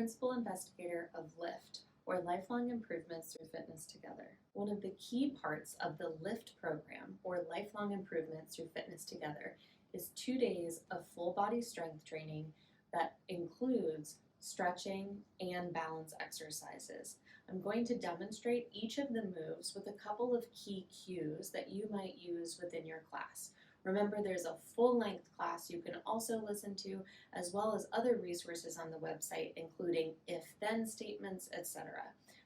principal investigator of LIFT, or Lifelong Improvements Through Fitness Together. One of the key parts of the LIFT program, or Lifelong Improvements Through Fitness Together, is 2 days of full body strength training that includes stretching and balance exercises. I'm going to demonstrate each of the moves with a couple of key cues that you might use within your class. Remember, there's a full-length class you can also listen to, as well as other resources on the website, including if-then statements, etc.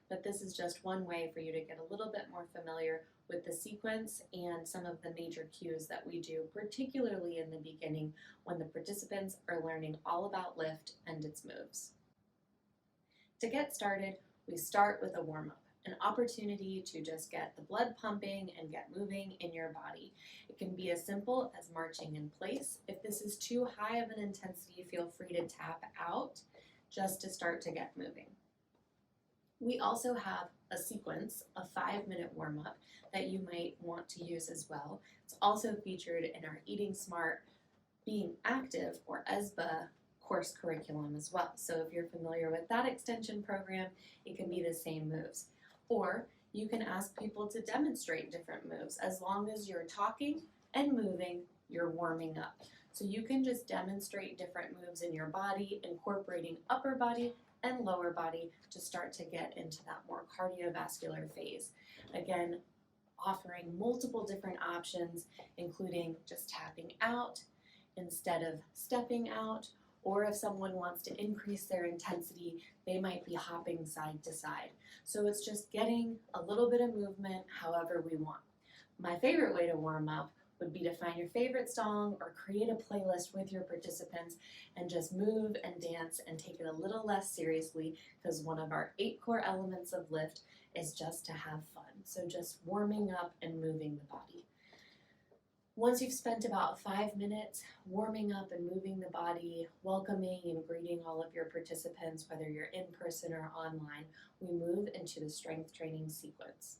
But this is just one way for you to get a little bit more familiar with the sequence and some of the major cues that we do, particularly in the beginning when the participants are learning all about LIFT and its moves. To get started, we start with a warm-up, an opportunity to just get the blood pumping and get moving in your body. It can be as simple as marching in place. If this is too high of an intensity, feel free to tap out just to start to get moving. We also have a sequence, a 5-minute warm-up that you might want to use as well. It's also featured in our Eating Smart, Being Active, or ESBA course curriculum as well. So if you're familiar with that extension program, it can be the same moves. Or you can ask people to demonstrate different moves. As long as you're talking and moving, you're warming up. So you can just demonstrate different moves in your body, incorporating upper body and lower body to start to get into that more cardiovascular phase. Again, offering multiple different options, including just tapping out instead of stepping out, or if someone wants to increase their intensity, they might be hopping side to side. So it's just getting a little bit of movement however we want. My favorite way to warm up would be to find your favorite song or create a playlist with your participants and just move and dance and take it a little less seriously, because one of our 8 core elements of LIFT is just to have fun. So just warming up and moving the body. Once you've spent about 5 minutes warming up and moving the body, welcoming and greeting all of your participants, whether you're in person or online, we move into the strength training sequence.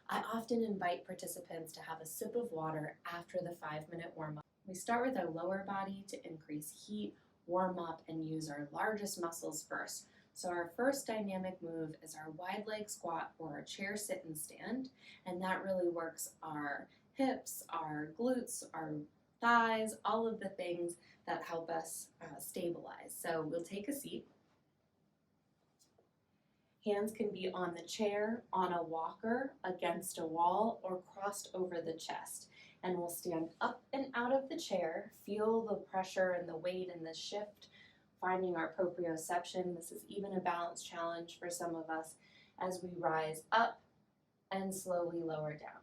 I often invite participants to have a sip of water after the 5-minute warm-up. We start with our lower body to increase heat, warm up, and use our largest muscles first. So our first dynamic move is our wide leg squat, or our chair sit and stand, and that really works our hips, our glutes, our thighs, all of the things that help us stabilize. So we'll take a seat. Hands can be on the chair, on a walker, against a wall, or crossed over the chest. And we'll stand up and out of the chair, feel the pressure and the weight and the shift, finding our proprioception. This is even a balance challenge for some of us as we rise up and slowly lower down.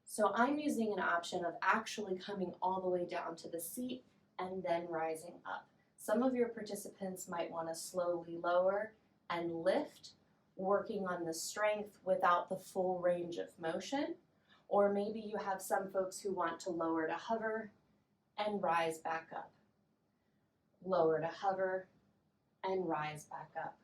So I'm using an option of actually coming all the way down to the seat and then rising up. Some of your participants might want to slowly lower and lift, working on the strength without the full range of motion. Or maybe you have some folks who want to lower to hover and rise back up. Lower to hover and rise back up.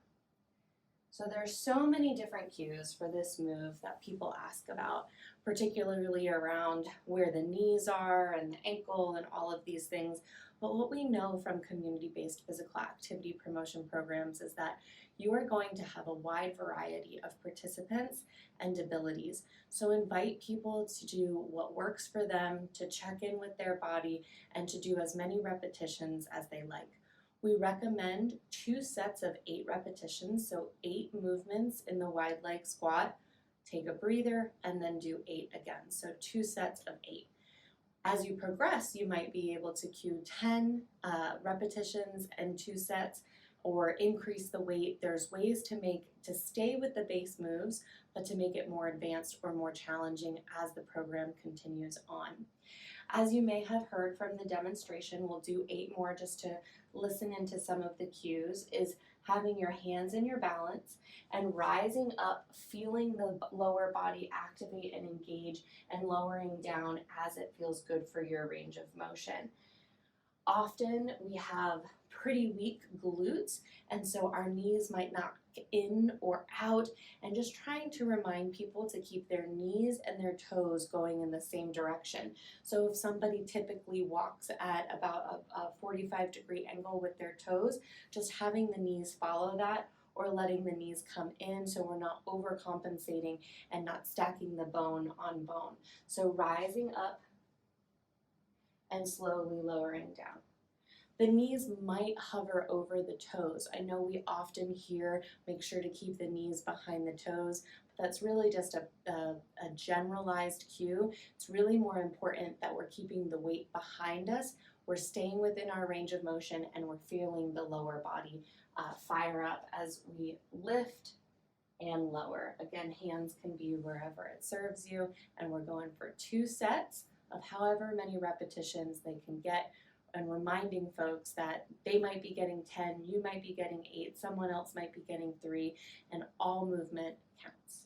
So there's so many different cues for this move that people ask about, particularly around where the knees are and the ankle and all of these things. But what we know from community-based physical activity promotion programs is that you are going to have a wide variety of participants and abilities. So invite people to do what works for them, to check in with their body, and to do as many repetitions as they like. We recommend 2 sets of 8 repetitions, so 8 movements in the wide leg squat. Take a breather and then do 8 again, so 2 sets of 8. As you progress, you might be able to cue 10 repetitions and 2 sets, or increase the weight. There's ways to stay with the base moves, but to make it more advanced or more challenging as the program continues on. As you may have heard from the demonstration, we'll do 8 more just to listen into some of the cues, is having your hands in your balance and rising up, feeling the lower body activate and engage, and lowering down as it feels good for your range of motion. Often we have pretty weak glutes, and so our knees might knock in or out, and just trying to remind people to keep their knees and their toes going in the same direction. So if somebody typically walks at about a 45-degree angle with their toes, just having the knees follow that, or letting the knees come in so we're not overcompensating and not stacking the bone on bone. So rising up and slowly lowering down. The knees might hover over the toes. I know we often hear make sure to keep the knees behind the toes, but that's really just a generalized cue. It's really more important that we're keeping the weight behind us, we're staying within our range of motion, and we're feeling the lower body fire up as we lift and lower. Again, hands can be wherever it serves you, and we're going for 2 sets of however many repetitions they can get, and reminding folks that they might be getting 10, you might be getting 8, someone else might be getting 3, and all movement counts.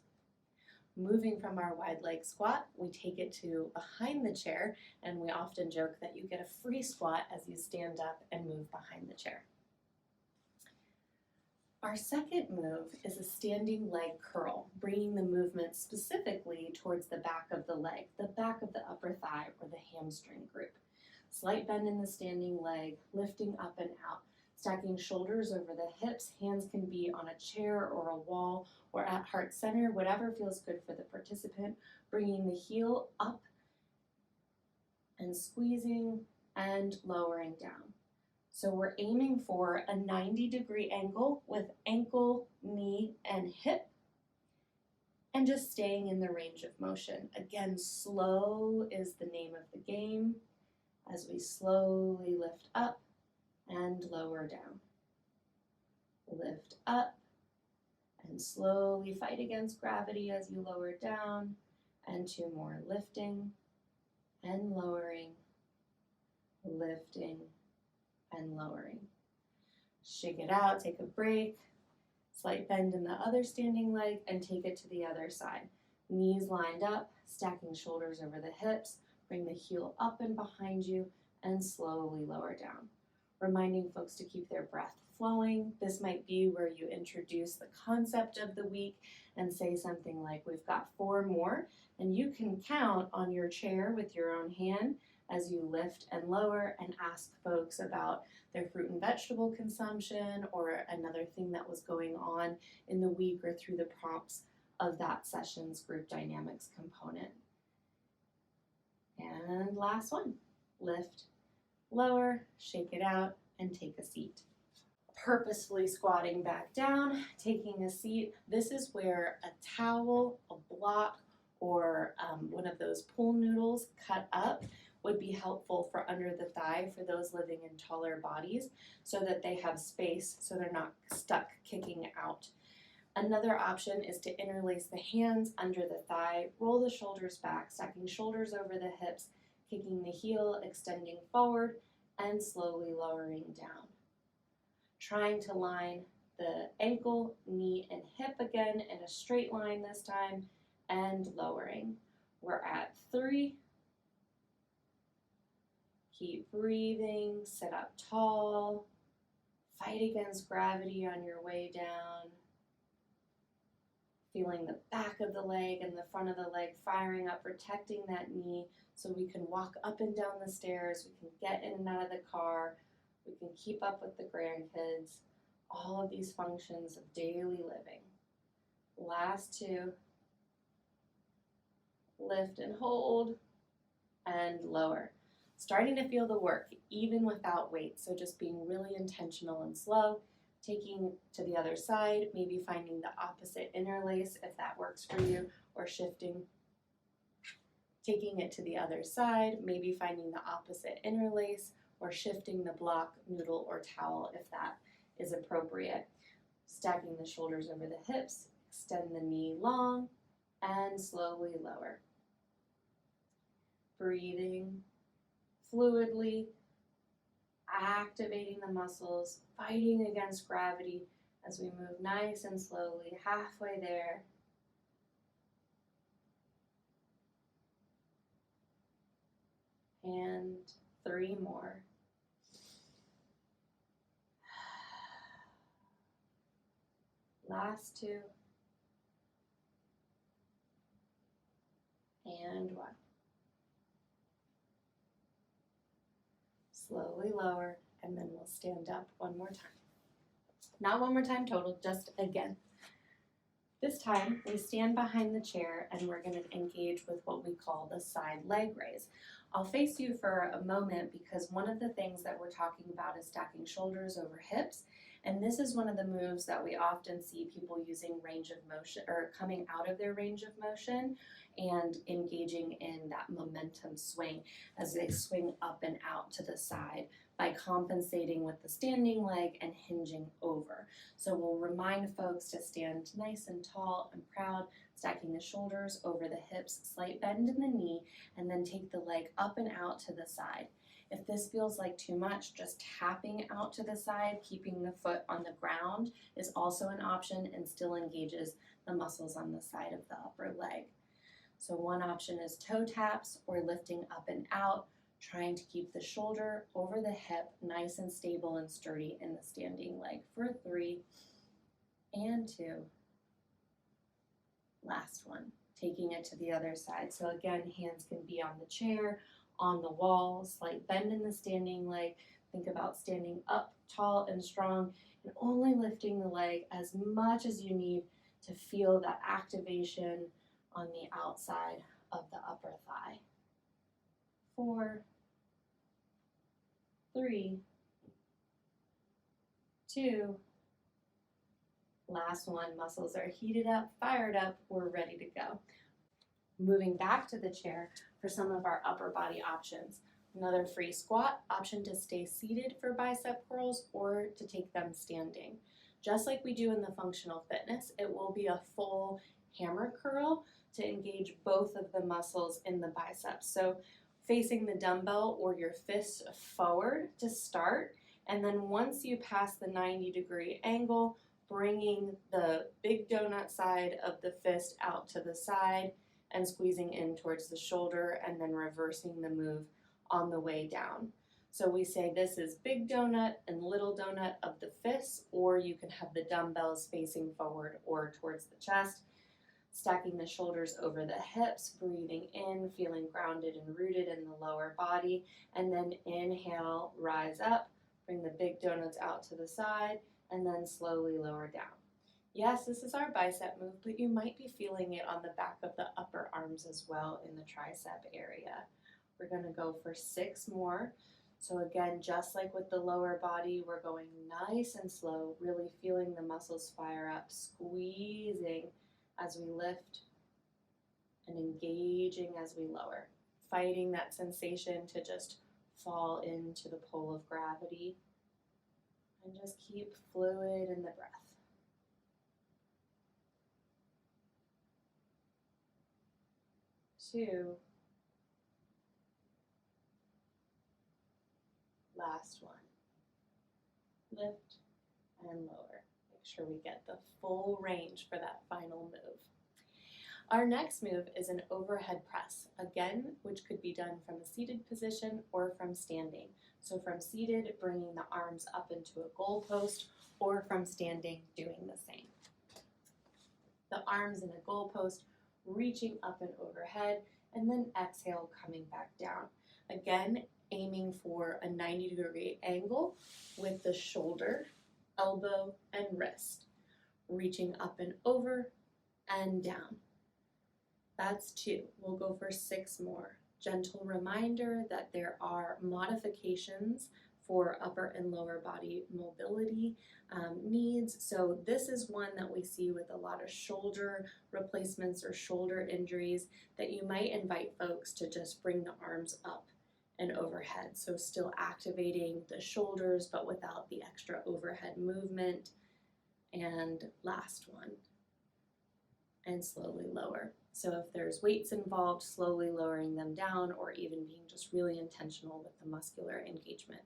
Moving from our wide leg squat, we take it to behind the chair, and we often joke that you get a free squat as you stand up and move behind the chair. Our second move is a standing leg curl, bringing the movement specifically towards the back of the leg, the back of the upper thigh or the hamstring group. Slight bend in the standing leg, lifting up and out, stacking shoulders over the hips. Hands can be on a chair or a wall or at heart center, whatever feels good for the participant. Bringing the heel up and squeezing and lowering down. So we're aiming for a 90-degree angle with ankle, knee, and hip, and just staying in the range of motion. Again, slow is the name of the game as we slowly lift up and lower down. Lift up and slowly fight against gravity as you lower down, and 2 more, lifting and lowering, lifting and lowering. Shake it out, take a break, slight bend in the other standing leg, and take it to the other side. Knees lined up, stacking shoulders over the hips, bring the heel up and behind you, and slowly lower down. Reminding folks to keep their breath flowing. This might be where you introduce the concept of the week and say something like, we've got 4 more, and you can count on your chair with your own hand as you lift and lower, and ask folks about their fruit and vegetable consumption or another thing that was going on in the week or through the prompts of that session's group dynamics component. And last one, lift, lower, shake it out, and take a seat. Purposefully squatting back down, taking a seat. This is where a towel, a block, or one of those pool noodles cut up would be helpful for under the thigh for those living in taller bodies, so that they have space so they're not stuck kicking out. Another option is to interlace the hands under the thigh, roll the shoulders back, stacking shoulders over the hips, kicking the heel, extending forward, and slowly lowering down. Trying to line the ankle, knee, and hip again in a straight line this time, and lowering. We're at 3. Keep breathing, sit up tall, fight against gravity on your way down. Feeling the back of the leg and the front of the leg firing up, protecting that knee so we can walk up and down the stairs, we can get in and out of the car, we can keep up with the grandkids, all of these functions of daily living. Last 2, lift and hold, and lower. Starting to feel the work even without weight, so just being really intentional and slow, taking to the other side, maybe finding the opposite interlace if that works for you, or shifting, taking it to the other side, maybe finding the opposite interlace, or shifting the block, noodle, or towel if that is appropriate. Stacking the shoulders over the hips, extend the knee long, and slowly lower. Breathing fluidly, activating the muscles, fighting against gravity as we move nice and slowly, halfway there. And 3 more. Last two. And one. Slowly lower, and then we'll stand up one more time. Not one more time total, just again. This time, we stand behind the chair and we're going to engage with what we call the side leg raise. I'll face you for a moment because one of the things that we're talking about is stacking shoulders over hips. And this is one of the moves that we often see people using range of motion or coming out of their range of motion and engaging in that momentum swing as they swing up and out to the side by compensating with the standing leg and hinging over. So we'll remind folks to stand nice and tall and proud, stacking the shoulders over the hips, slight bend in the knee, and then take the leg up and out to the side. If this feels like too much, just tapping out to the side, keeping the foot on the ground is also an option and still engages the muscles on the side of the upper leg. So one option is toe taps or lifting up and out, trying to keep the shoulder over the hip nice and stable and sturdy in the standing leg for 3 and 2. Last one, taking it to the other side. So again, hands can be on the chair, on the wall, slight bend in the standing leg. Think about standing up tall and strong and only lifting the leg as much as you need to feel that activation on the outside of the upper thigh. 4, 3, 2, last one. Muscles are heated up, fired up, we're ready to go. Moving back to the chair for some of our upper body options. Another free squat, option to stay seated for bicep curls or to take them standing. Just like we do in the functional fitness, it will be a full hammer curl to engage both of the muscles in the biceps. So facing the dumbbell or your fist forward to start, and then once you pass the 90-degree angle, bringing the big donut side of the fist out to the side and squeezing in towards the shoulder and then reversing the move on the way down. So we say this is big donut and little donut of the fists, or you can have the dumbbells facing forward or towards the chest, stacking the shoulders over the hips, breathing in, feeling grounded and rooted in the lower body, and then inhale, rise up, bring the big donuts out to the side, and then slowly lower down. Yes, this is our bicep move, but you might be feeling it on the back of the upper arms as well in the tricep area. We're going to go for 6 more. So again, just like with the lower body, we're going nice and slow, really feeling the muscles fire up, squeezing as we lift and engaging as we lower, fighting that sensation to just fall into the pull of gravity and just keep fluid in the breath. 2, last one, lift and lower. Make sure we get the full range for that final move. Our next move is an overhead press, again, which could be done from a seated position or from standing. So from seated, bringing the arms up into a goalpost, or from standing, doing the same. The arms in a goalpost, reaching up and overhead, and then exhale, coming back down. Again, aiming for a 90-degree angle with the shoulder, elbow, and wrist, reaching up and over and down. That's 2. We'll go for 6 more. Gentle reminder that there are modifications for upper and lower body mobility needs. So this is one that we see with a lot of shoulder replacements or shoulder injuries that you might invite folks to just bring the arms up and overhead. So still activating the shoulders, but without the extra overhead movement. And last one, and slowly lower. So if there's weights involved, slowly lowering them down, or even being just really intentional with the muscular engagement.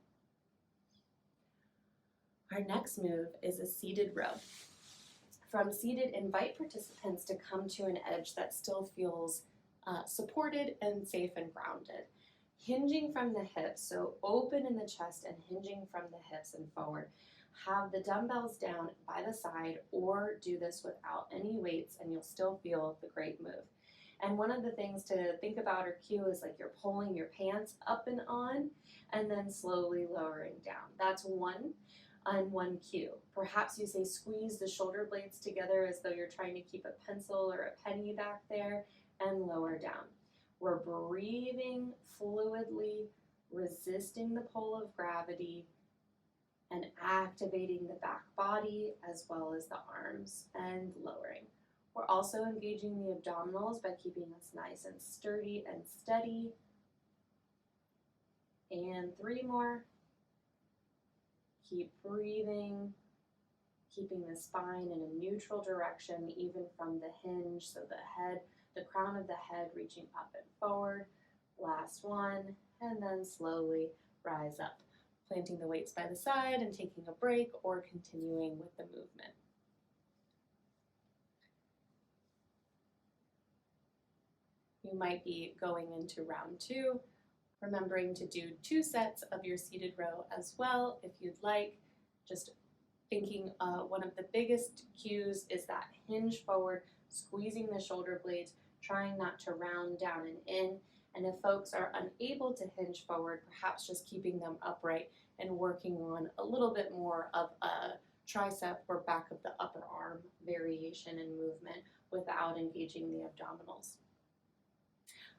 Our next move is a seated row. From seated, invite participants to come to an edge that still feels supported and safe and grounded. Hinging from the hips, so open in the chest and hinging from the hips and forward. Have the dumbbells down by the side or do this without any weights and you'll still feel the great move. And one of the things to think about or cue is like you're pulling your pants up and on and then slowly lowering down. That's one cue. Perhaps you say squeeze the shoulder blades together as though you're trying to keep a pencil or a penny back there and lower down. We're breathing fluidly, resisting the pull of gravity, and activating the back body as well as the arms and lowering. We're also engaging the abdominals by keeping us nice and sturdy and steady. And 3 more. Keep breathing, keeping the spine in a neutral direction, even from the hinge, so the crown of the head reaching up and forward. Last one, and then slowly rise up, planting the weights by the side and taking a break or continuing with the movement. You might be going into round 2, remembering to do 2 sets of your seated row as well if you'd like. Just thinking one of the biggest cues is that hinge forward, squeezing the shoulder blades, trying not to round down and in. And if folks are unable to hinge forward, perhaps just keeping them upright and working on a little bit more of a tricep or back of the upper arm variation and movement without engaging the abdominals.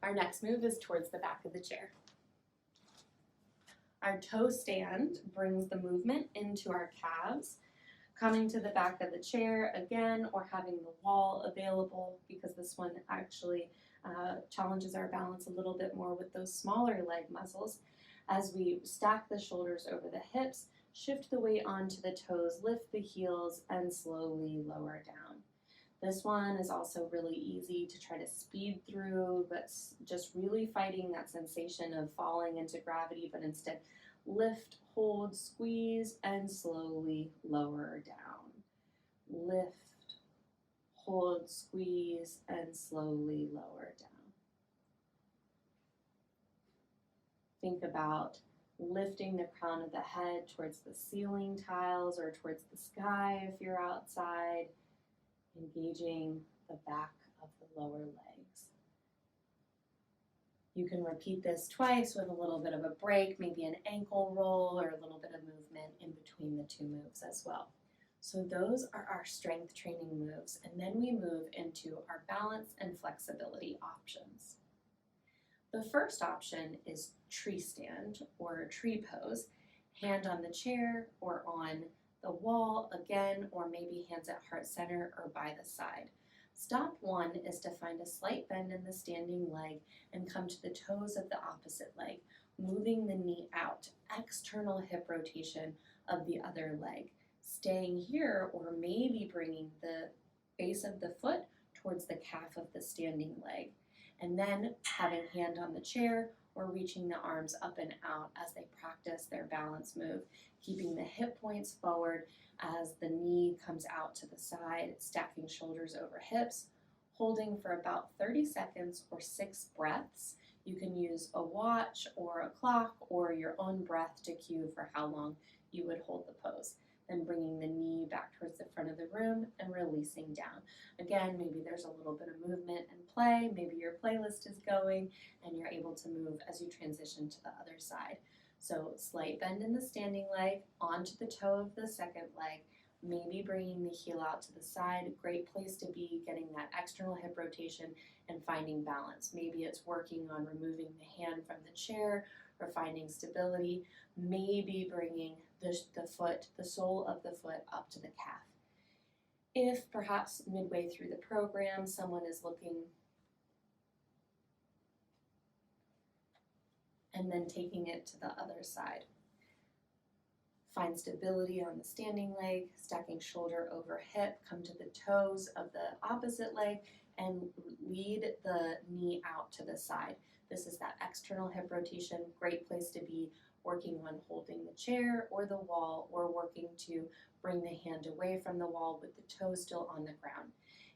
Our next move is towards the back of the chair. Our toe stand brings the movement into our calves, coming to the back of the chair again, or having the wall available, because this one actually challenges our balance a little bit more with those smaller leg muscles. As we stack the shoulders over the hips, shift the weight onto the toes, lift the heels, and slowly lower down. This one is also really easy to try to speed through, but just really fighting that sensation of falling into gravity, but instead lift, hold, squeeze, and slowly lower down. Lift, hold, squeeze, and slowly lower down. Think about lifting the crown of the head towards the ceiling tiles or towards the sky if you're outside, engaging the back of the lower legs. You can repeat this twice with a little bit of a break, maybe an ankle roll or a little bit of movement in between the 2 moves as well. So those are our strength training moves, and then we move into our balance and flexibility options. The first option is tree stand or tree pose, hand on the chair or on the wall again, or maybe hands at heart center or by the side. Stop 1 is to find a slight bend in the standing leg and come to the toes of the opposite leg, moving the knee out, external hip rotation of the other leg. Staying here, or maybe bringing the base of the foot towards the calf of the standing leg. And then having hand on the chair or reaching the arms up and out as they practice their balance move, keeping the hip points forward as the knee comes out to the side, stacking shoulders over hips, holding for about 30 seconds or 6 breaths. You can use a watch or a clock or your own breath to cue for how long you would hold the pose. Then bringing the knee back towards the front of the room and releasing down. Again, maybe there's a little bit of movement and play, maybe your playlist is going and you're able to move as you transition to the other side. So slight bend in the standing leg, onto the toe of the second leg, maybe bringing the heel out to the side. Great place to be, getting that external hip rotation and finding balance. Maybe it's working on removing the hand from the chair or finding stability. Maybe bringing the sole of the foot up to the calf. If perhaps midway through the program someone is looking and then taking it to the other side. Find stability on the standing leg, stacking shoulder over hip, come to the toes of the opposite leg and lead the knee out to the side. This is that external hip rotation, great place to be working on holding the chair or the wall or working to bring the hand away from the wall with the toe still on the ground.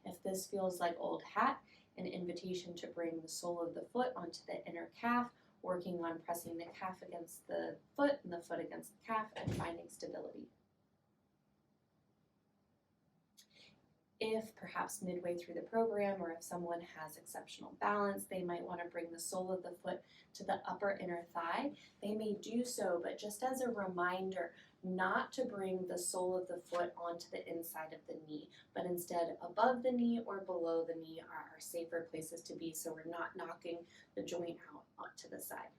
If this feels like old hat, an invitation to bring the sole of the foot onto the inner calf, working on pressing the calf against the foot and the foot against the calf and finding stability. If perhaps midway through the program or if someone has exceptional balance, they might want to bring the sole of the foot to the upper inner thigh. They may do so, but just as a reminder, not to bring the sole of the foot onto the inside of the knee, but instead above the knee or below the knee are safer places to be, so we're not knocking the joint out onto the side.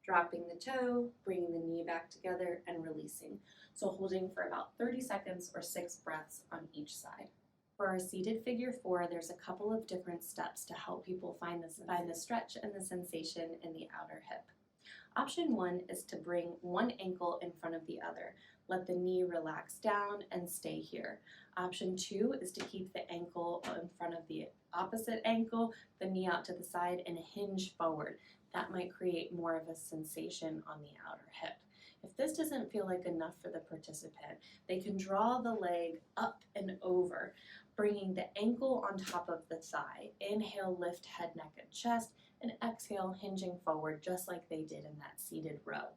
Dropping the toe, bringing the knee back together, and releasing. So holding for about 30 seconds or 6 breaths on each side. For our seated figure 4, there's a couple of different steps to help people find the stretch and the sensation in the outer hip. Option 1 is to bring one ankle in front of the other. Let the knee relax down and stay here. Option 2 is to keep the ankle in front of the opposite ankle, the knee out to the side, and hinge forward. That might create more of a sensation on the outer hip. If this doesn't feel like enough for the participant, they can draw the leg up and over, bringing the ankle on top of the thigh. Inhale, lift head, neck, and chest, and exhale, hinging forward just like they did in that seated row.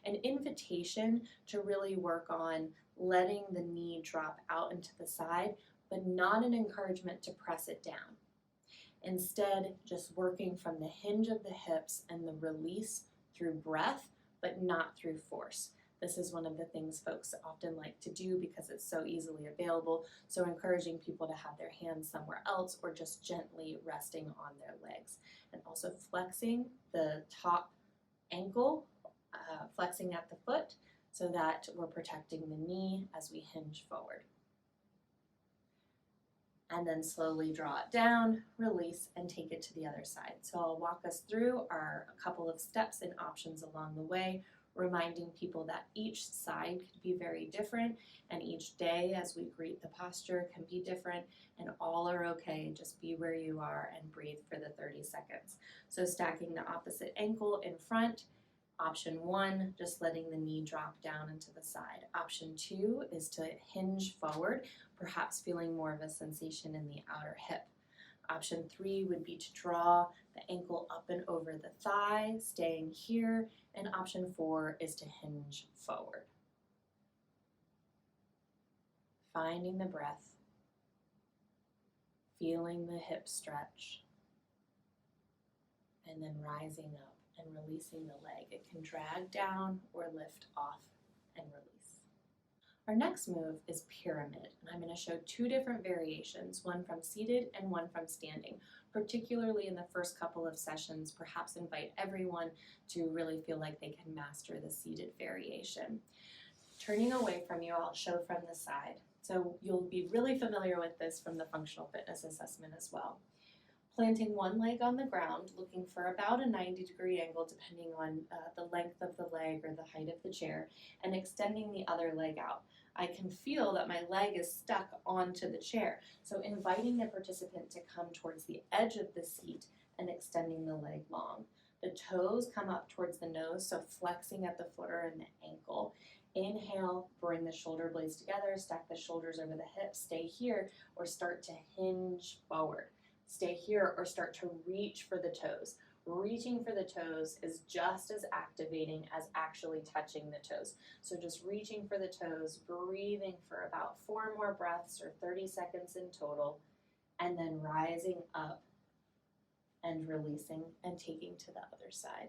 An invitation to really work on letting the knee drop out into the side, but not an encouragement to press it down. Instead, just working from the hinge of the hips and the release through breath, but not through force. This is one of the things folks often like to do because it's so easily available, so encouraging people to have their hands somewhere else or just gently resting on their legs. And also flexing the top ankle, flexing at the foot so that we're protecting the knee as we hinge forward. And then slowly draw it down, release, and take it to the other side. So I'll walk us through a couple of steps and options along the way, reminding people that each side could be very different, and each day as we greet the posture can be different, and all are okay. Just be where you are and breathe for the 30 seconds. So stacking the opposite ankle in front. Option 1, just letting the knee drop down into the side. Option 2 is to hinge forward, perhaps feeling more of a sensation in the outer hip. Option 3 would be to draw the ankle up and over the thigh, staying here. And option 4 is to hinge forward. Finding the breath, feeling the hip stretch, and then rising up and releasing the leg. It can drag down or lift off and release. Our next move is pyramid, and I'm going to show 2 different variations, one from seated and one from standing. Particularly in the first couple of sessions, perhaps invite everyone to really feel like they can master the seated variation. Turning away from you, I'll show from the side. So you'll be really familiar with this from the functional fitness assessment as well. Planting one leg on the ground, looking for about a 90-degree angle depending on the length of the leg or the height of the chair, and extending the other leg out. I can feel that my leg is stuck onto the chair, so inviting the participant to come towards the edge of the seat and extending the leg long. The toes come up towards the nose, so flexing at the footer and the ankle. Inhale, bring the shoulder blades together, stack the shoulders over the hips, stay here, or start to hinge forward. Stay here or start to reach for the toes. Reaching for the toes is just as activating as actually touching the toes. So just reaching for the toes, breathing for about 4 more breaths or 30 seconds in total, and then rising up and releasing and taking to the other side.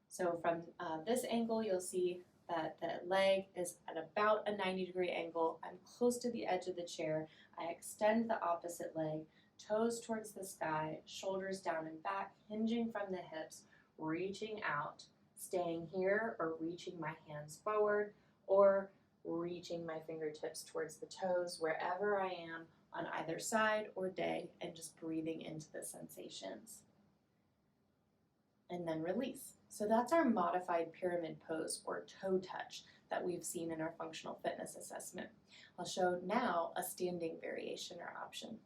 So from this angle, you'll see that the leg is at about a 90-degree angle. I'm close to the edge of the chair. I extend the opposite leg, toes towards the sky, shoulders down and back, hinging from the hips, reaching out, staying here or reaching my hands forward or reaching my fingertips towards the toes wherever I am on either side or day, and just breathing into the sensations. And then release. So that's our modified pyramid pose or toe touch that we've seen in our functional fitness assessment. I'll show now a standing variation or option.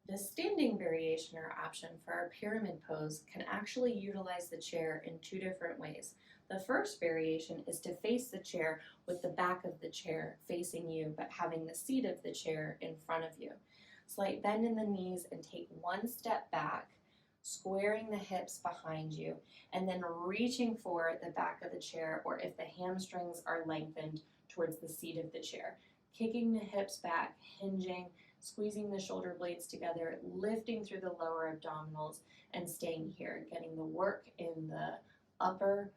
The standing variation or option for our pyramid pose can actually utilize the chair in 2 different ways. The first variation is to face the chair with the back of the chair facing you, but having the seat of the chair in front of you. Slight bend in the knees and take 1 step back, squaring the hips behind you, and then reaching for the back of the chair, or if the hamstrings are lengthened, towards the seat of the chair. kicking the hips back, hinging, squeezing the shoulder blades together, lifting through the lower abdominals, and staying here, getting the work in the upper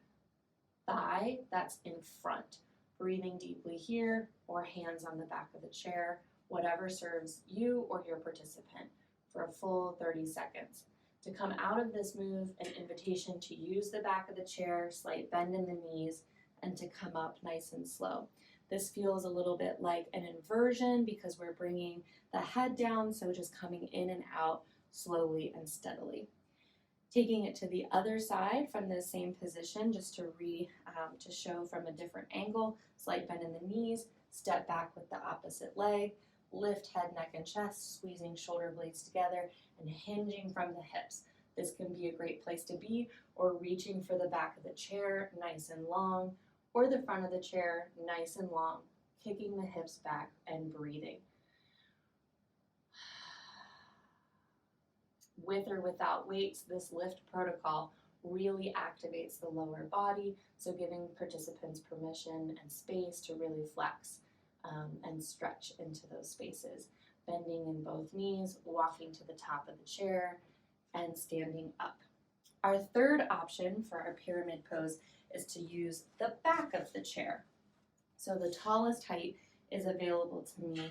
thigh that's in front. Breathing deeply here, or hands on the back of the chair, whatever serves you or your participant, for a full 30 seconds. To come out of this move, an invitation to use the back of the chair, slight bend in the knees, and to come up nice and slow. This feels a little bit like an inversion because we're bringing the head down, so just coming in and out slowly and steadily. Taking it to the other side from the same position, just to show from a different angle, slight bend in the knees, step back with the opposite leg, lift head, neck, and chest, squeezing shoulder blades together and hinging from the hips. This can be a great place to be, or reaching for the back of the chair, nice and long, or the front of the chair, nice and long, kicking the hips back and breathing. With or without weights, this lift protocol really activates the lower body, so giving participants permission and space to really flex and stretch into those spaces. Bending in both knees, walking to the top of the chair, and standing up. Our third option for our pyramid pose is to use the back of the chair. So the tallest height is available to me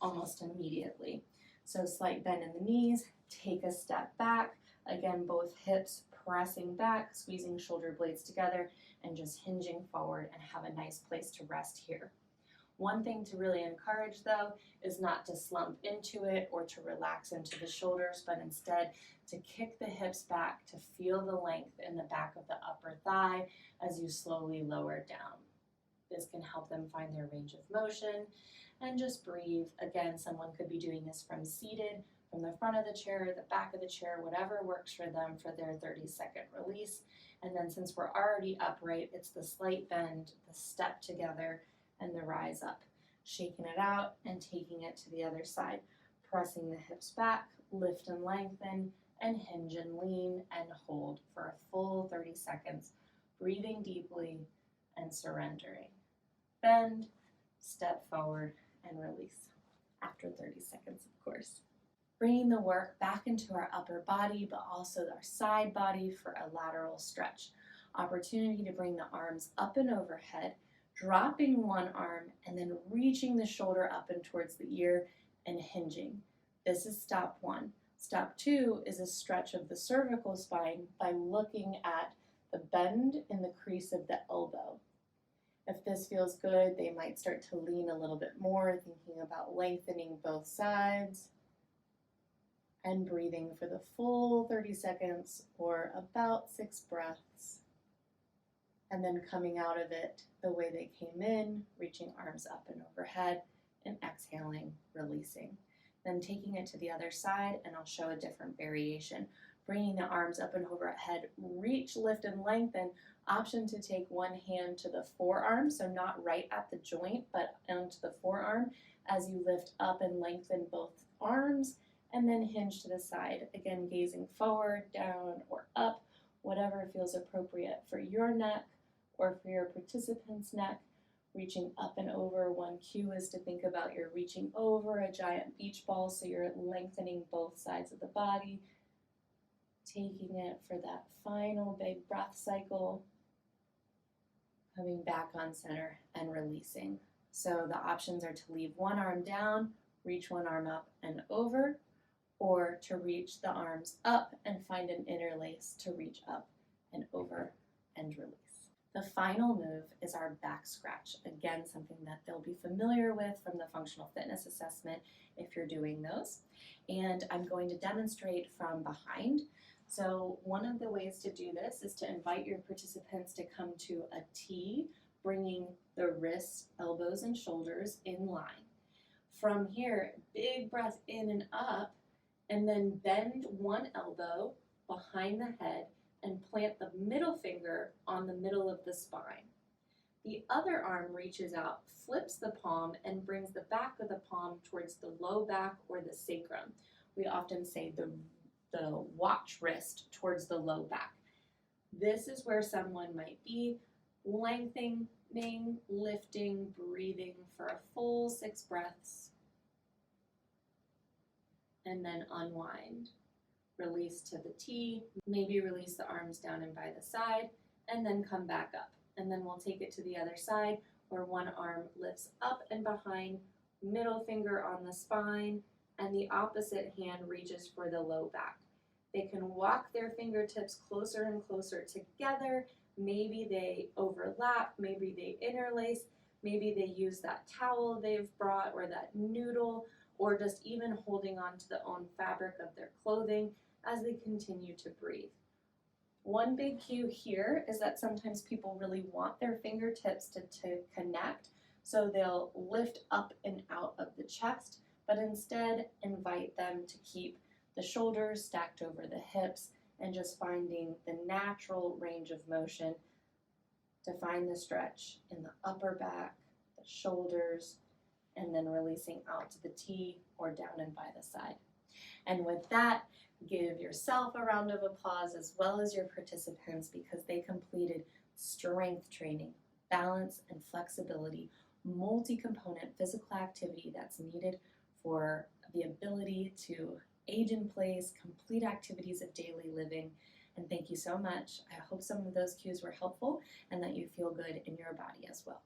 almost immediately. So slight bend in the knees, take a step back, again both hips pressing back, squeezing shoulder blades together, and just hinging forward, and have a nice place to rest here. One thing to really encourage though is not to slump into it or to relax into the shoulders, but instead to kick the hips back, to feel the length in the back of the upper thigh as you slowly lower down. This can help them find their range of motion, and just breathe. Again, someone could be doing this from seated, from the front of the chair, the back of the chair, whatever works for them for their 30-second release. And then since we're already upright, it's the slight bend, the step together, and the rise up. Shaking it out and taking it to the other side. Pressing the hips back, lift and lengthen, and hinge and lean and hold for a full 30 seconds. Breathing deeply and surrendering. Bend, step forward, and release. After 30 seconds, of course. Bringing the work back into our upper body, but also our side body for a lateral stretch. Opportunity to bring the arms up and overhead, dropping one arm and then reaching the shoulder up and towards the ear and hinging. This is step one. Step two is a stretch of the cervical spine by looking at the bend in the crease of the elbow. If this feels good, they might start to lean a little bit more, thinking about lengthening both sides, and breathing for the full 30 seconds or about 6 breaths. And then coming out of it the way they came in, reaching arms up and overhead, and exhaling, releasing. Then taking it to the other side, and I'll show a different variation. Bringing the arms up and overhead, reach, lift, and lengthen. Option to take one hand to the forearm, so not right at the joint, but onto the forearm as you lift up and lengthen both arms, and then hinge to the side. Again, gazing forward, down, or up, whatever feels appropriate for your neck or for your participant's neck. Reaching up and over, one cue is to think about you're reaching over a giant beach ball, so you're lengthening both sides of the body. Taking it for that final big breath cycle. Coming back on center and releasing. So the options are to leave one arm down, reach one arm up and over, or to reach the arms up and find an interlace to reach up and over and release. The final move is our back scratch. Again, something that they'll be familiar with from the functional fitness assessment if you're doing those. And I'm going to demonstrate from behind. So one of the ways to do this is to invite your participants to come to a T, bringing the wrists, elbows, and shoulders in line. From here, big breath in and up, and then bend one elbow behind the head and plant the middle finger on the middle of the spine. The other arm reaches out, flips the palm, and brings the back of the palm towards the low back or the sacrum. We often say the watch wrist towards the low back. This is where someone might be lengthening lifting, breathing for a full 6 breaths, and then unwind. Release to the T, maybe release the arms down and by the side, and then come back up. And then we'll take it to the other side where one arm lifts up and behind, middle finger on the spine, and the opposite hand reaches for the low back. They can walk their fingertips closer and closer together. Maybe they overlap, maybe they interlace, maybe they use that towel they've brought or that noodle, or just even holding on to the own fabric of their clothing as they continue to breathe. One big cue here is that sometimes people really want their fingertips to connect, so they'll lift up and out of the chest, but instead invite them to keep the shoulders stacked over the hips and just finding the natural range of motion to find the stretch in the upper back, the shoulders, and then releasing out to the T or down and by the side. And with that, give yourself a round of applause as well as your participants because they completed strength training, balance and flexibility, multi-component physical activity that's needed for the ability to age in place, complete activities of daily living. And thank you so much. I hope some of those cues were helpful and that you feel good in your body as well.